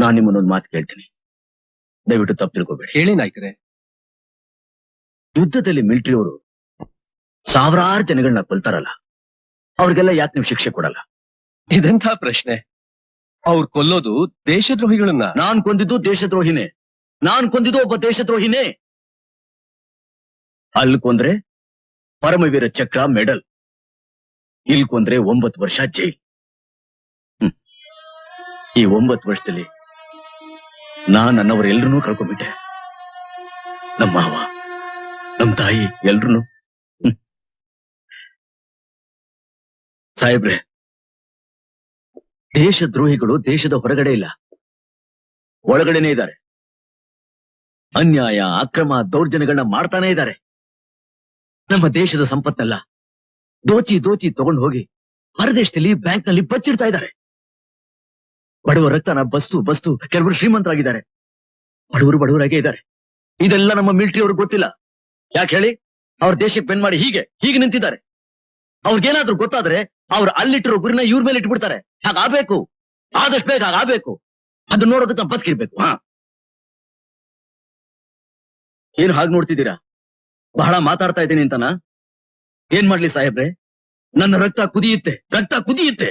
ನಾನ್ ನಿಮ್ಮನ್ನೊಂದು ಮಾತು ಕೇಳ್ತೀನಿ, ದಯವಿಟ್ಟು ತಪ್ಪು ತಿಳ್ಕೊಬೇಡಿ. ಹೇಳಿ ನಾಯ್ಕರೇ. ಯುದ್ಧದಲ್ಲಿ ಮಿಲಿಟರಿಯವರು ಸಾವಿರಾರು ಜನಗಳನ್ನ ಕೊಲ್ತಾರಲ್ಲ, ಅವ್ರಿಗೆಲ್ಲ ಯಾಕೆ ನೀವು ಶಿಕ್ಷೆ ಕೊಡಲ್ಲ? ಇದೆಂಥ ಪ್ರಶ್ನೆ? ಅವ್ರು ಕೊಲ್ಲೋದು ದೇಶದ್ರೋಹಿಗಳನ್ನ. ನಾನ್ ಕೊಂದಿದ್ದು ದೇಶದ್ರೋಹಿನೇ, ನಾನ್ ಕೊಂದಿದ್ದು ಒಬ್ಬ ದೇಶದ್ರೋಹಿನೇ. ಅಲ್ಲಿ ಕೊಂದ್ರೆ ಪರಮವೀರ ಚಕ್ರ ಮೆಡಲ್, ಇಲ್ಲಿ ಕೊಂದ್ರೆ 9 ವರ್ಷ ಜೈಲ್. ಈ 9 ವರ್ಷದಲ್ಲಿ ನಾನ್ ನನ್ನವರೆಲ್ಲರನ್ನೂ ಕಳ್ಕೊಂಡ್ಬಿಟ್ಟೆ. ನಮ್ಮ ಮಾವ, ನಮ್ ತಾಯಿ, ಎಲ್ರು. ಸಾಹೇಬ್ರೆ, ದೇಶದ್ರೋಹಿಗಳು ದೇಶದ ಹೊರಗಡೆ ಇಲ್ಲ, ಒಳಗಡೆನೆ ಇದ್ದಾರೆ. ಅನ್ಯಾಯ, ಅಕ್ರಮ, ದೌರ್ಜನ್ಯಗಳನ್ನ ಮಾಡ್ತಾನೆ ಇದ್ದಾರೆ. ನಮ್ಮ ದೇಶದ ಸಂಪತ್ನೆಲ್ಲ ದೋಚಿ ದೋಚಿ ತಗೊಂಡು ಹೋಗಿ ಹೊರದೇಶದಲ್ಲಿ ಬ್ಯಾಂಕ್ ನಲ್ಲಿ ಬಚ್ಚಿಡ್ತಾ ಇದ್ದಾರೆ. ಬಡವ ರಕ್ತನ ಬಸ್ತು ಕೆಲವರು ಶ್ರೀಮಂತರಾಗಿದ್ದಾರೆ, ಬಡವರು ಬಡವರಾಗೇ ಇದ್ದಾರೆ. ಇದೆಲ್ಲ ನಮ್ಮ ಮಿಲಿಟರಿ ಅವ್ರಿಗೆ ಗೊತ್ತಿಲ್ಲ. ಯಾಕೆ ಹೇಳಿ? ಅವ್ರ ದೇಶಕ್ಕೆ ಬೆನ್ ಮಾಡಿ ಹೀಗೆ ನಿಂತಿದ್ದಾರೆ. ಅವ್ರಿಗೇನಾದ್ರೂ ಗೊತ್ತಾದ್ರೆ ಅವ್ರು ಅಲ್ಲಿಟ್ಟಿರೋ ಗುರಿನ ಇವ್ರ ಮೇಲೆ ಇಟ್ಬಿಡ್ತಾರೆ. ಹಾಗಾಗಬೇಕು, ಆದಷ್ಟು ಬೇಗ ಹಾಗಾಗಬೇಕು. ಅದನ್ನ ನೋಡೋದಕ್ಕೆ ನಾವು ಬದುಕಿರ್ಬೇಕು. ಏನು ಹಾಗೆ ನೋಡ್ತಿದ್ದೀರಾ? ಬಹಳ ಮಾತಾಡ್ತಾ ಇದ್ದೀನಿ ಅಂತನಾ? ಏನ್ ಮಾಡ್ಲಿ ಸಾಹೇಬ್ರೆ, ನನ್ನ ರಕ್ತ ಕುದಿಯುತ್ತೆ.